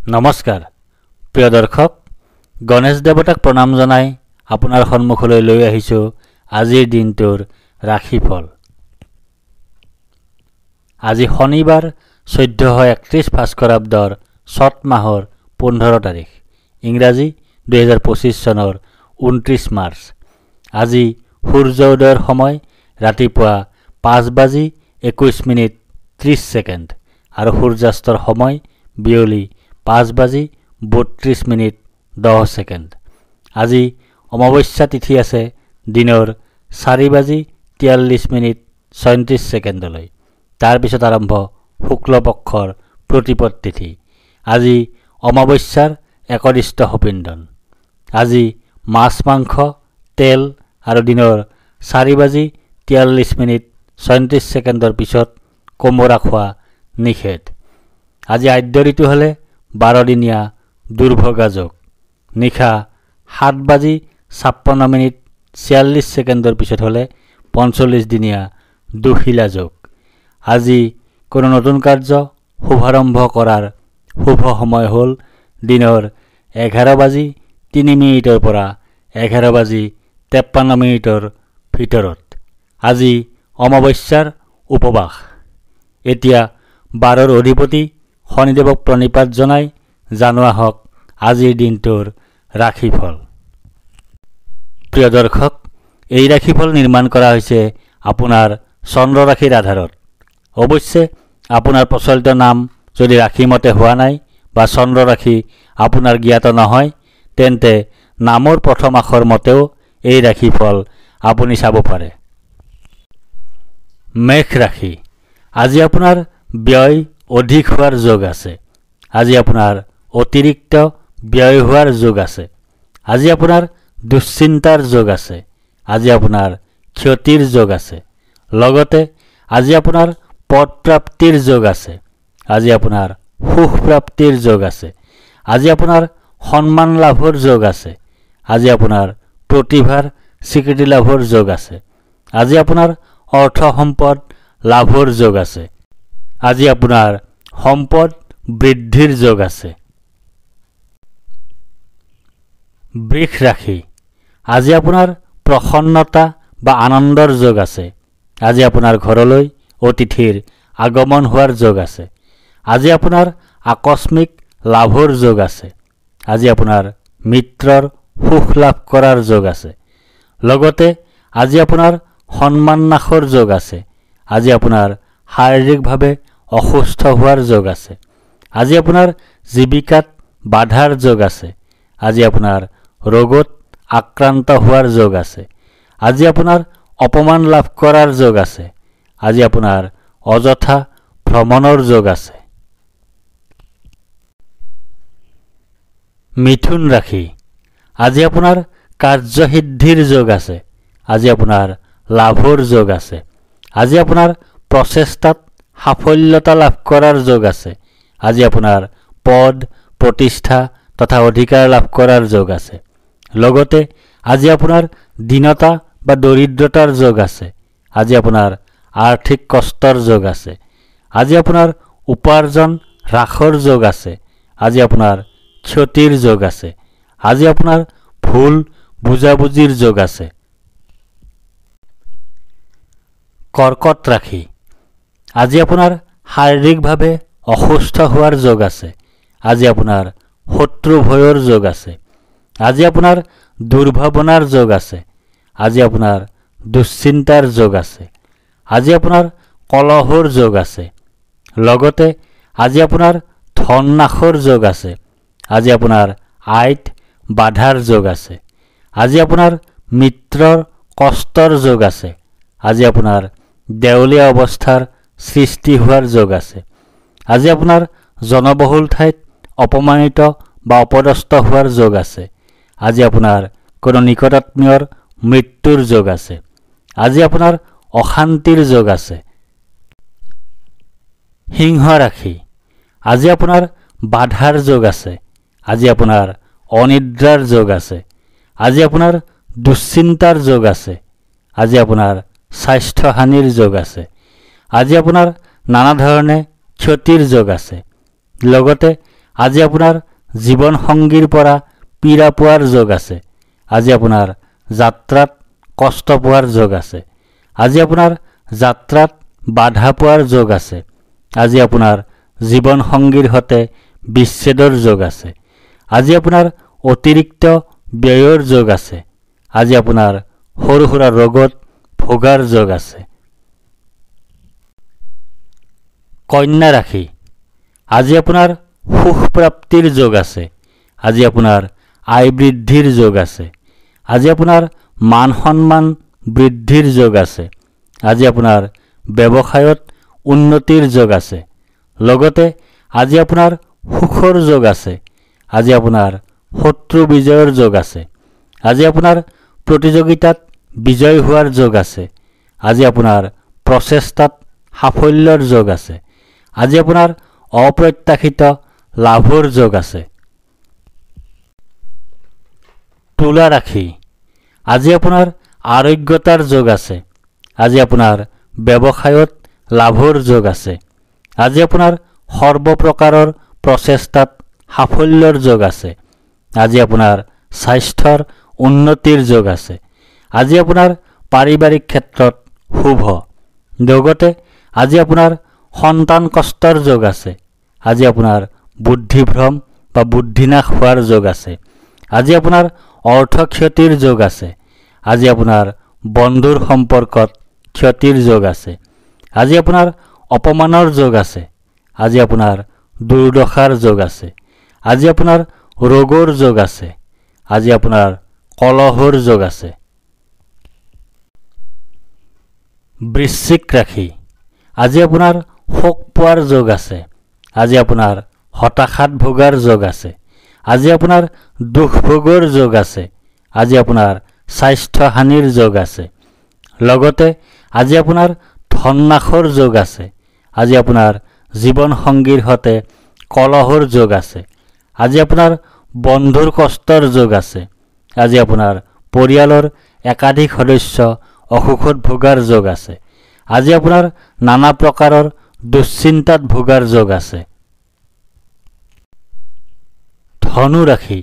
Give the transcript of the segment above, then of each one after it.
নমস্কাৰ প্ৰিয় দৰ্শক গণেশ দেৱতাক প্ৰণাম জনাই আপোনাৰ সন্মুখলৈ লৈ আহিছোঁ আজিৰ দিনটোৰ ৰাশিফল। আজি শনিবাৰ 1431 ভাস্কৰাব্দৰ চত মাহৰ 15 তাৰিখ, ইংৰাজী 2025 চনৰ 29 মাৰ্চ। আজি সূৰ্য উদয়ৰ সময় ৰাতিপুৱা 5:21:30 আৰু সূৰ্যাস্তৰ সময় বিয়লি 5:32:10। আজি অমাৱস্যা তিথি আছে দিনৰ 4:43:37লৈ। তাৰপিছত আৰম্ভ শুক্লপক্ষৰ প্ৰতিপদ তিথি। আজি অমাৱস্যাৰ একদিষ্ট সপিণ্ডন। আজি মাছ মাংস তেল আৰু দিনৰ 4:43:37 পিছত কোমোৰা খোৱা নিষেধ। আজি আদ্য ঋতু হ'লে 12 দিনীয়া দুৰ্ভগা যোগ। নিশা 7:56:46 পিছত হ'লে 45 দিনীয়া দুশিলা যোগ। আজি কোনো নতুন কাৰ্য শুভাৰম্ভ কৰাৰ শুভ সময় হ'ল দিনৰ 11:03 পৰা 11:53 ভিতৰত। আজি অমাৱস্যাৰ উপবাস। এতিয়া 12ৰ অধিপতি শনিদেৱক প্ৰণিপাত জনাই জানোৱা হওক আজিৰ দিনটোৰ ৰাশিফল। প্ৰিয় দৰ্শক, এই ৰাশিফল নিৰ্মাণ কৰা হৈছে আপোনাৰ চন্দ্ৰ ৰাশিৰ আধাৰত। অৱশ্যে আপোনাৰ প্ৰচলিত নাম যদি ৰাশিমতে হোৱা নাই বা চন্দ্ৰ ৰাশি আপোনাৰ জ্ঞাত নহয়, তেন্তে নামৰ প্ৰথম আখৰ মতেও এই ৰাশিফল আপুনি চাব পাৰে। মেষ ৰাশি। আজি আপোনাৰ ব্যয় অধিক হোৱাৰ যোগ আছে। আজি আপোনাৰ অতিৰিক্ত ব্যয় হোৱাৰ যোগ আছে। আজি আপোনাৰ দুশ্চিন্তাৰ যোগ আছে। আজি আপোনাৰ ক্ষতিৰ যোগ আছে। লগতে আজি আপোনাৰ পদ প্ৰাপ্তিৰ যোগ আছে। আজি আপোনাৰ সুখ প্ৰাপ্তিৰ যোগ আছে। আজি আপোনাৰ সন্মান লাভৰ যোগ আছে। আজি আপোনাৰ প্ৰতিভাৰ স্বীকৃতি লাভৰ যোগ আছে। আজি আপোনাৰ অৰ্থ সম্পদ লাভৰ যোগ আছে। আজি আপোনাৰ সম্পদ বৃদ্ধিৰ যোগ আছে। বৃষ ৰাশি। আজি আপোনাৰ প্ৰসন্নতা বা আনন্দৰ যোগ আছে। আজি আপোনাৰ ঘৰলৈ অতিথিৰ আগমন হোৱাৰ যোগ আছে। আজি আপোনাৰ আকস্মিক লাভৰ যোগ আছে। আজি আপোনাৰ মিত্ৰৰ সুখ লাভ কৰাৰ যোগ আছে। লগতে আজি আপোনাৰ সন্মান নাশৰ যোগ আছে। আজি আপোনাৰ শাৰীৰিকভাৱে অসুস্থ হোৱাৰ যোগ আছে। আজি আপোনাৰ জীৱিকাত বাধাৰ যোগ আছে। আজি আপোনাৰ ৰোগত আক্ৰান্ত হোৱাৰ যোগ আছে। আজি আপোনাৰ অপমান লাভ কৰাৰ যোগ আছে। আজি আপোনাৰ অযথা ভ্ৰমণৰ যোগ আছে। মিথুন ৰাশি। আজি আপোনাৰ কাৰ্যসিদ্ধিৰ যোগ আছে। আজি আপোনাৰ লাভৰ যোগ আছে। আজি আপোনাৰ প্ৰচেষ্টাত সাফল্যতা লাভ কৰাৰ যোগ আছে। আজি আপোনাৰ পদ প্ৰতিষ্ঠা তথা অধিকাৰ লাভ কৰাৰ যোগ আছে। লগতে আজি আপোনাৰ দীনতা বা দৰিদ্ৰতাৰ যোগ আছে। আজি আপোনাৰ আৰ্থিক কষ্টৰ যোগ আছে। আজি আপোনাৰ উপাৰ্জন হ্ৰাসৰ যোগ আছে। আজি আপোনাৰ ক্ষতিৰ যোগ আছে। আজি আপোনাৰ ভুল বুজাবুজিৰ যোগ আছে। কৰ্কট ৰাশি। আজি আপোনাৰ শাৰীৰিকভাৱে অসুস্থ হোৱাৰ যোগ আছে। আজি আপোনাৰ শত্ৰু ভয়ৰ যোগ আছে। আজি আপোনাৰ দুৰ্ভাৱনাৰ যোগ আছে। আজি আপোনাৰ দুশ্চিন্তাৰ যোগ আছে। আজি আপোনাৰ কলহৰ যোগ আছে। লগতে আজি আপোনাৰ ধন নাশৰ যোগ আছে। আজি আপোনাৰ আইত বাধাৰ যোগ আছে। আজি আপোনাৰ মিত্ৰৰ কষ্টৰ যোগ আছে। আজি আপোনাৰ দেউলীয়া অৱস্থাৰ সৃষ্টি হোৱাৰ যোগ আছে। আজি আপোনাৰ জনবহুল ঠাইত অপমানিত বা অপদস্থ হোৱাৰ যোগ আছে। আজি আপোনাৰ কোনো নিকটাত্মীয়ৰ মৃত্যুৰ যোগ আছে। আজি আপোনাৰ অশান্তিৰ যোগ আছে। সিংহ ৰাশি। আজি আপোনাৰ বাধাৰ যোগ আছে। আজি আপোনাৰ অনিদ্ৰাৰ যোগ আছে। আজি আপোনাৰ দুশ্চিন্তাৰ যোগ আছে। আজি আপোনাৰ স্বাস্থ্যহানিৰ যোগ আছে। আজি আপোনাৰ নানা ধৰণে ক্ষতিৰ যোগ আছে। লগতে আজি আপোনাৰ জীৱন সংগীৰ পৰা পীড়া পোৱাৰ যোগ আছে। আজি আপোনাৰ যাত্ৰাত কষ্ট পোৱাৰ যোগ আছে। আজি আপোনাৰ যাত্ৰাত বাধা পোৱাৰ যোগ আছে। আজি আপোনাৰ জীৱন সংগীৰ সৈতে বিচ্ছেদৰ যোগ আছে। আজি আপোনাৰ অতিৰিক্ত ব্যয়ৰ যোগ আছে। আজি আপোনাৰ সৰু সুৰা ৰোগত ভোগাৰ যোগ আছে। কন্যা ৰাশি, আজি আপোনাৰ সুখ প্ৰাপ্তিৰ যোগ আছে। আজি আপোনাৰ আয় বৃদ্ধিৰ যোগ আছে। আজি আপোনাৰ মান সন্মান বৃদ্ধিৰ যোগ আছে। আজি আপোনাৰ ব্যৱসায়ত উন্নতিৰ যোগ আছে। লগতে আজি আপোনাৰ সুখৰ যোগ আছে। আজি আপোনাৰ শত্ৰু বিজয়ৰ যোগ আছে। আজি আপোনাৰ প্ৰতিযোগিতাত বিজয় হোৱাৰ যোগ আছে। আজি আপোনাৰ প্ৰচেষ্টাত সাফল্যৰ যোগ আছে। আজি আপোনাৰ অপ্ৰত্যাশিত লাভৰ যোগ আছে। তুলা ৰাশি, আজি আপোনাৰ আৰোগ্যতাৰ যোগ আছে। আজি আপোনাৰ ব্যৱসায়ত লাভৰ যোগ আছে। আজি আপোনাৰ সৰ্বপ্ৰকাৰৰ প্ৰচেষ্টাত সাফল্যৰ যোগ আছে। আজি আপোনাৰ স্বাস্থ্যৰ উন্নতিৰ যোগ আছে। আজি আপোনাৰ পাৰিবাৰিক ক্ষেত্ৰত শুভ। লগতে আজি আপোনাৰ সন্তান কষ্টৰ যোগ আছে। আজি আপোনাৰ বুদ্ধিভ্ৰম বা বুদ্ধিনাশ হোৱাৰ যোগ আছে। আজি আপোনাৰ অৰ্থ ক্ষতিৰ যোগ আছে। আজি আপোনাৰ বন্ধুৰ সম্পৰ্কত ক্ষতিৰ যোগ আছে। আজি আপোনাৰ অপমানৰ যোগ আছে। আজি আপোনাৰ দুৰ্দশাৰ যোগ আছে। আজি আপোনাৰ ৰোগৰ যোগ আছে। আজি আপোনাৰ কলহৰ যোগ আছে। বৃশ্চিক ৰাশি, আজি আপোনাৰ শোক পোৱাৰ যোগ আছে। আজি আপোনাৰ হতাশাত ভোগাৰ যোগ আছে। আজি আপোনাৰ দুখ ভোগৰ যোগ আছে। আজি আপোনাৰ স্বাস্থ্য হানিৰ যোগ আছে। লগতে আজি আপোনাৰ ধন নাশৰ যোগ আছে। আজি আপোনাৰ জীৱন সংগীৰ সৈতে কলহৰ যোগ আছে। আজি আপোনাৰ বন্ধুৰ কষ্টৰ যোগ আছে। আজি আপোনাৰ পৰিয়ালৰ একাধিক সদস্য অসুখত ভোগাৰ যোগ আছে। আজি আপোনাৰ নানা প্ৰকাৰৰ দুশ্চিন্তাত ভোগাৰ যোগ আছে। ধনু ৰাশি,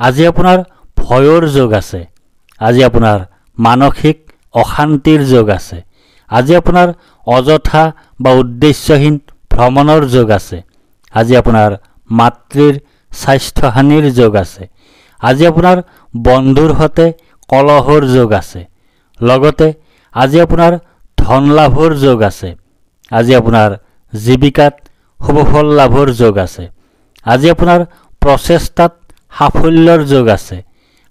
আজি আপোনাৰ ভয়ৰ যোগ আছে। আজি আপোনাৰ মানসিক অশান্তিৰ যোগ আছে। আজি আপোনাৰ অযথা বা উদ্দেশ্যহীন ভ্ৰমণৰ যোগ আছে। আজি আপোনাৰ মাতৃৰ স্বাস্থ্যহানিৰ যোগ আছে। আজি আপোনাৰ বন্ধুৰ সৈতে কলহৰ যোগ আছে। লগতে আজি আপোনাৰ ধন লাভৰ যোগ আছে। আজি আপোনাৰ জীৱিকাত শুভফল লাভৰ যোগ আছে। আজি আপোনাৰ প্ৰচেষ্টাত সাফল্যৰ যোগ আছে।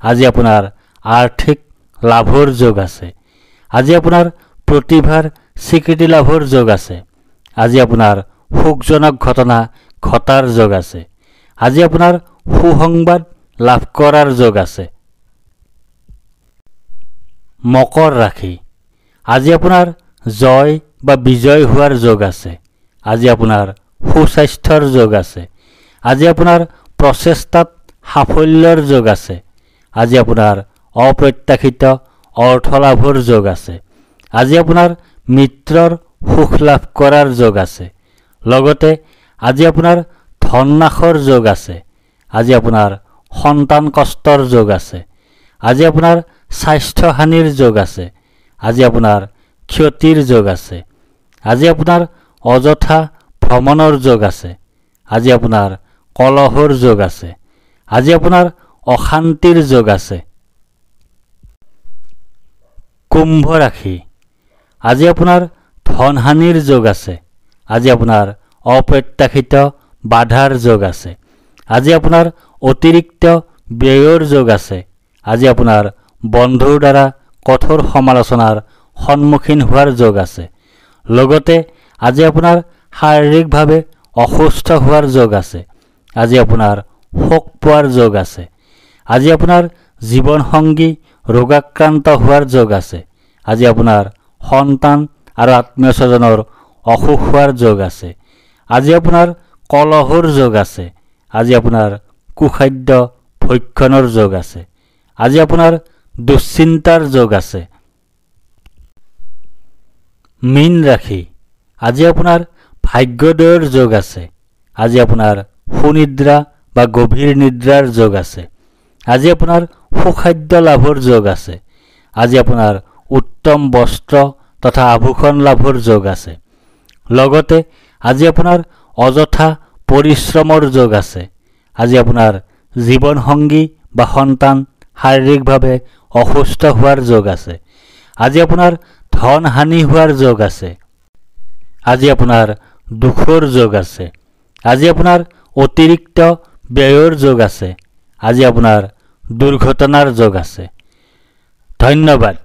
আজি আপোনাৰ আৰ্থিক লাভৰ যোগ আছে। আজি আপোনাৰ প্ৰতিভাৰ স্বীকৃতি লাভৰ যোগ আছে। আজি আপোনাৰ সুখজনক ঘটনা ঘটাৰ যোগ আছে। আজি আপোনাৰ সুসংবাদ লাভ কৰাৰ যোগ আছে। মকৰ ৰাশি, আজি আপোনাৰ জয় বা বিজয় হোৱাৰ যোগ আছে। আজি আপোনাৰ সুস্বাস্থ্যৰ যোগ আছে। আজি আপোনাৰ প্ৰচেষ্টাত সাফল্যৰ যোগ আছে। আজি আপোনাৰ অপ্ৰত্যাশিত অৰ্থ লাভৰ যোগ আছে। আজি আপোনাৰ মিত্ৰৰ সুখ লাভ কৰাৰ যোগ আছে। লগতে আজি আপোনাৰ ধন নাশৰ যোগ আছে। আজি আপোনাৰ সন্তান কষ্টৰ যোগ আছে। আজি আপোনাৰ স্বাস্থ্য হানিৰ যোগ আছে। আজি আপোনাৰ ক্ষতিৰ যোগ আছে। আজি আপোনাৰ অযথা ভ্ৰমণৰ যোগ আছে। আজি আপোনাৰ কলহৰ যোগ আছে। আজি আপোনাৰ অশান্তিৰ যোগ আছে। কুম্ভ ৰাশি, আজি আপোনাৰ ধনহানিৰ যোগ আছে। আজি আপোনাৰ অপ্ৰত্যাশিত বাধাৰ যোগ আছে। আজি আপোনাৰ অতিৰিক্ত ব্যয়ৰ যোগ আছে। আজি আপোনাৰ বন্ধুৰ দ্বাৰা কঠোৰ সমালোচনাৰ সন্মুখীন হোৱাৰ যোগ আছে। লগতে আজি আপোনাৰ শাৰীৰিকভাৱে অসুস্থ হোৱাৰ যোগ আছে। আজি আপোনাৰ শোক পোৱাৰ যোগ আছে। আজি আপোনাৰ জীৱন সংগী ৰোগাক্ৰান্ত হোৱাৰ যোগ আছে। আজি আপোনাৰ সন্তান আৰু আত্মীয় স্বজনৰ অসুখ হোৱাৰ যোগ আছে। আজি আপোনাৰ কলহৰ যোগ আছে। আজি আপোনাৰ কুখাদ্য ভক্ষণৰ যোগ আছে। আজি আপোনাৰ দুশ্চিন্তাৰ যোগ আছে। মীন ৰাশি, আজি আপোনাৰ ভাগ্যোদয়ৰ যোগ আছে। আজি আপোনাৰ সুনিদ্ৰা বা গভীৰ নিদ্ৰাৰ যোগ আছে। আজি আপোনাৰ সুখাদ্য লাভৰ যোগ আছে। আজি আপোনাৰ উত্তম বস্ত্ৰ তথা আভূষণ লাভৰ যোগ আছে। লগতে আজি আপোনাৰ অযথা পৰিশ্ৰমৰ যোগ আছে। আজি আপোনাৰ জীৱনসংগী বা সন্তান শাৰীৰিকভাৱে অসুস্থ হোৱাৰ যোগ আছে। আজি আপোনাৰ ধন হানি হোৱাৰ যোগ আছে। আজি আপোনাৰ দুখৰ যোগ আছে। আজি আপোনাৰ অতিৰিক্ত ব্যয়ৰ যোগ আছে। আজি আপোনাৰ দুৰ্ঘটনাৰ যোগ আছে। ধন্যবাদ।